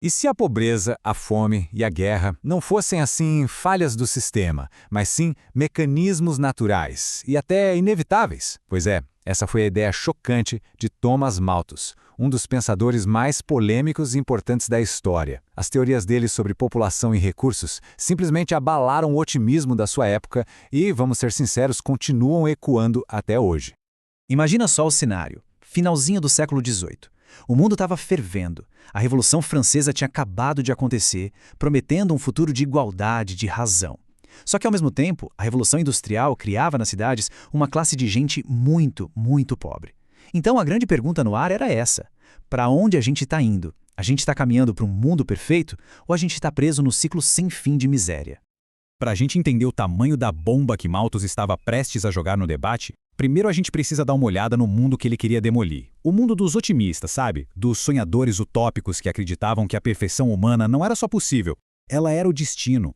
E se a pobreza, a fome e a guerra não fossem assim falhas do sistema, mas sim mecanismos naturais e até inevitáveis? Pois é, essa foi a ideia chocante de Thomas Malthus, um dos pensadores mais polêmicos e importantes da história. As teorias dele sobre população e recursos simplesmente abalaram o otimismo da sua época e, vamos ser sinceros, continuam ecoando até hoje. Imagina só o cenário. Finalzinho do século XVIII. O mundo estava fervendo. A Revolução Francesa tinha acabado de acontecer, prometendo um futuro de igualdade, de razão. Só que, ao mesmo tempo, a Revolução Industrial criava nas cidades uma classe de gente muito, muito pobre. Então, a grande pergunta no ar era essa: para onde a gente está indo? A gente está caminhando para um mundo perfeito ou a gente está preso no ciclo sem fim de miséria? Para a gente entender o tamanho da bomba que Malthus estava prestes a jogar no debate, primeiro a gente precisa dar uma olhada no mundo que ele queria demolir. O mundo dos otimistas, sabe? Dos sonhadores utópicos que acreditavam que a perfeição humana não era só possível, ela era o destino.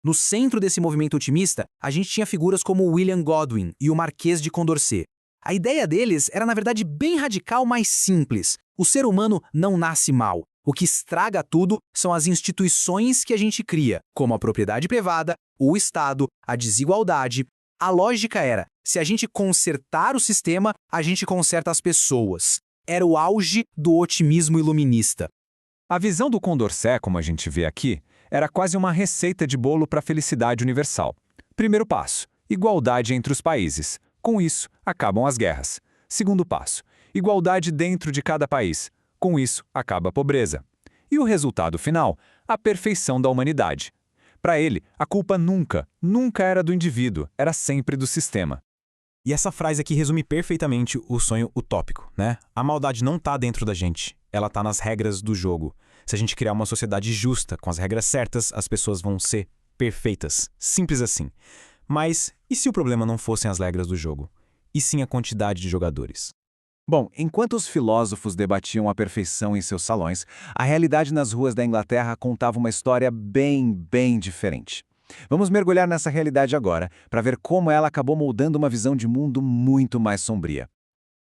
No centro desse movimento otimista, a gente tinha figuras como William Godwin e o Marquês de Condorcet. A ideia deles era, na verdade, bem radical, mas simples. O ser humano não nasce mal. O que estraga tudo são as instituições que a gente cria, como a propriedade privada, o Estado, a desigualdade. A lógica era, se a gente consertar o sistema, a gente conserta as pessoas. Era o auge do otimismo iluminista. A visão do Condorcet, como a gente vê aqui, era quase uma receita de bolo para a felicidade universal. Primeiro passo, igualdade entre os países. Com isso, acabam as guerras. Segundo passo, igualdade dentro de cada país. Com isso, acaba a pobreza. E o resultado final, a perfeição da humanidade. Para ele, a culpa nunca era do indivíduo, era sempre do sistema. E essa frase aqui resume perfeitamente o sonho utópico, né? A maldade não está dentro da gente, ela está nas regras do jogo. Se a gente criar uma sociedade justa, com as regras certas, as pessoas vão ser perfeitas. Simples assim. Mas e se o problema não fossem as regras do jogo? E sim a quantidade de jogadores? Bom, enquanto os filósofos debatiam a perfeição em seus salões, a realidade nas ruas da Inglaterra contava uma história bem diferente. Vamos mergulhar nessa realidade agora, para ver como ela acabou moldando uma visão de mundo muito mais sombria.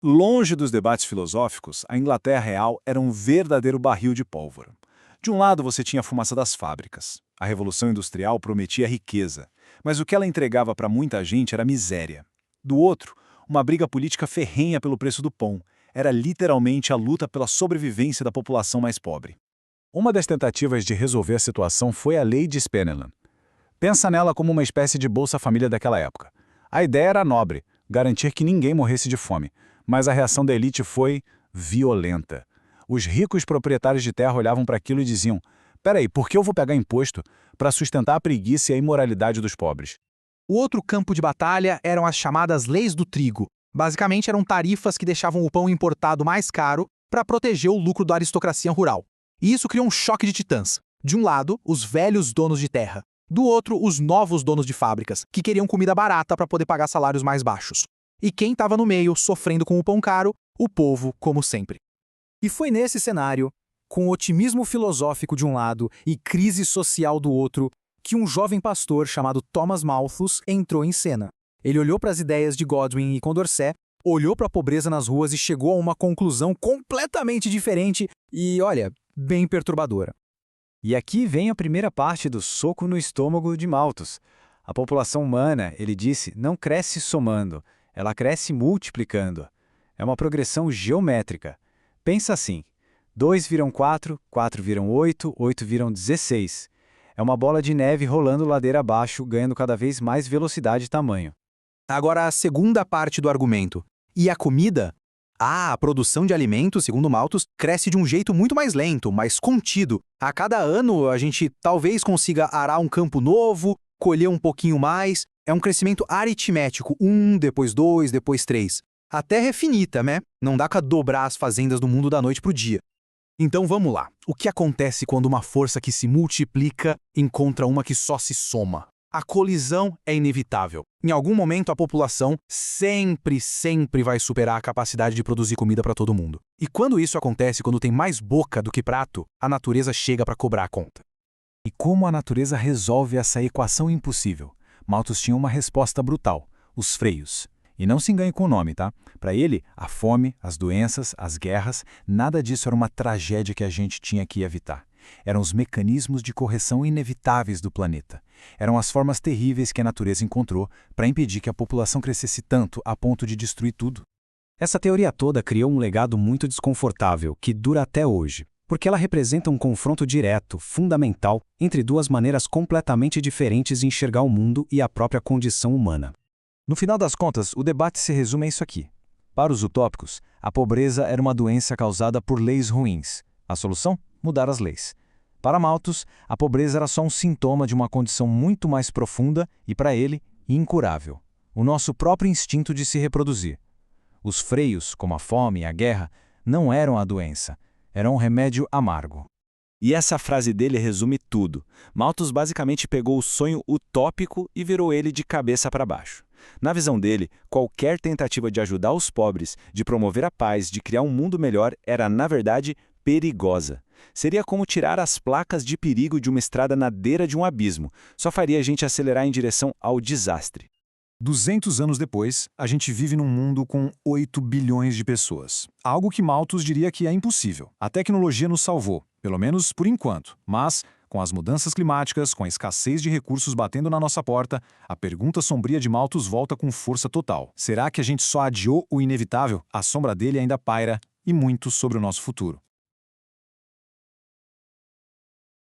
Longe dos debates filosóficos, a Inglaterra real era um verdadeiro barril de pólvora. De um lado você tinha a fumaça das fábricas. A Revolução Industrial prometia riqueza, mas o que ela entregava para muita gente era miséria. Do outro, uma briga política ferrenha pelo preço do pão. Era literalmente a luta pela sobrevivência da população mais pobre. Uma das tentativas de resolver a situação foi a Lei de Spelman. Pensa nela como uma espécie de Bolsa Família daquela época. A ideia era nobre, garantir que ninguém morresse de fome, mas a reação da elite foi violenta. Os ricos proprietários de terra olhavam para aquilo e diziam: "Peraí, por que eu vou pagar imposto para sustentar a preguiça e a imoralidade dos pobres?" O outro campo de batalha eram as chamadas leis do trigo. Basicamente, eram tarifas que deixavam o pão importado mais caro para proteger o lucro da aristocracia rural. E isso criou um choque de titãs. De um lado, os velhos donos de terra. Do outro, os novos donos de fábricas, que queriam comida barata para poder pagar salários mais baixos. E quem estava no meio, sofrendo com o pão caro? O povo, como sempre. E foi nesse cenário, com otimismo filosófico de um lado e crise social do outro, que um jovem pastor chamado Thomas Malthus entrou em cena. Ele olhou para as ideias de Godwin e Condorcet, olhou para a pobreza nas ruas e chegou a uma conclusão completamente diferente e, olha, bem perturbadora. E aqui vem a primeira parte do soco no estômago de Malthus. A população humana, ele disse, não cresce somando, ela cresce multiplicando. É uma progressão geométrica. Pensa assim, 2 viram 4, 4 viram 8, 8 viram 16. É uma bola de neve rolando ladeira abaixo, ganhando cada vez mais velocidade e tamanho. Agora a segunda parte do argumento. E a comida? A produção de alimentos, segundo Malthus, cresce de um jeito muito mais lento, mais contido. A cada ano a gente talvez consiga arar um campo novo, colher um pouquinho mais. É um crescimento aritmético, 1, depois 2, depois 3. A Terra é finita, né? Não dá para dobrar as fazendas do mundo da noite pro dia. Então vamos lá. O que acontece quando uma força que se multiplica encontra uma que só se soma? A colisão é inevitável. Em algum momento a população sempre vai superar a capacidade de produzir comida para todo mundo. E quando isso acontece, quando tem mais boca do que prato, a natureza chega para cobrar a conta. E como a natureza resolve essa equação impossível? Malthus tinha uma resposta brutal: os freios. E não se engane com o nome, tá? Para ele, a fome, as doenças, as guerras, nada disso era uma tragédia que a gente tinha que evitar. Eram os mecanismos de correção inevitáveis do planeta. Eram as formas terríveis que a natureza encontrou para impedir que a população crescesse tanto a ponto de destruir tudo. Essa teoria toda criou um legado muito desconfortável, que dura até hoje, porque ela representa um confronto direto, fundamental, entre duas maneiras completamente diferentes de enxergar o mundo e a própria condição humana. No final das contas, o debate se resume a isso aqui. Para os utópicos, a pobreza era uma doença causada por leis ruins. A solução? Mudar as leis. Para Malthus, a pobreza era só um sintoma de uma condição muito mais profunda e, para ele, incurável. O nosso próprio instinto de se reproduzir. Os freios, como a fome e a guerra, não eram a doença. Eram um remédio amargo. E essa frase dele resume tudo. Malthus basicamente pegou o sonho utópico e virou ele de cabeça para baixo. Na visão dele, qualquer tentativa de ajudar os pobres, de promover a paz, de criar um mundo melhor, era, na verdade, perigosa. Seria como tirar as placas de perigo de uma estrada na beira de um abismo. Só faria a gente acelerar em direção ao desastre. 200 anos depois, a gente vive num mundo com 8 bilhões de pessoas. Algo que Malthus diria que é impossível. A tecnologia nos salvou, pelo menos por enquanto. Mas, com as mudanças climáticas, com a escassez de recursos batendo na nossa porta, a pergunta sombria de Malthus volta com força total. Será que a gente só adiou o inevitável? A sombra dele ainda paira, e muito sobre o nosso futuro.